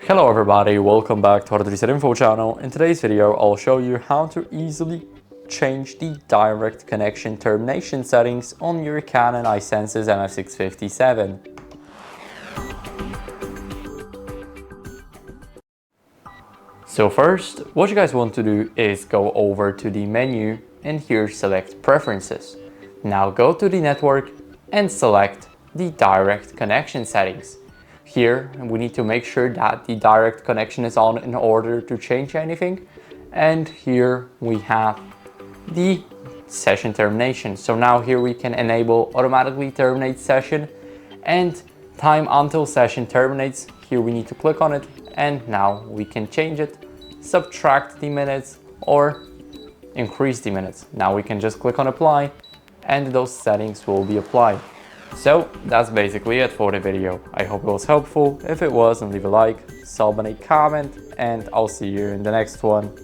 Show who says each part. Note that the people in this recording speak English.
Speaker 1: Hello everybody, welcome back to HardReset.Info channel. In today's video, I'll show you how to easily change the direct connection termination settings on your CANON i-SENSYS MF657. So first, what you guys want to do is go over to the menu and here select Preferences. Now go to the network and select the direct connection settings. Here we need to make sure that the direct connection is on in order to change anything. And here we have the session termination. So now here we can enable automatically terminate session and time until session terminates. Here we need to click on it and now we can change it, subtract the minutes or increase the minutes. Now we can just click on apply and those settings will be applied. So that's basically it for the video. I hope it was helpful. If it was, then leave a like, sub and a comment, and I'll see you in the next one.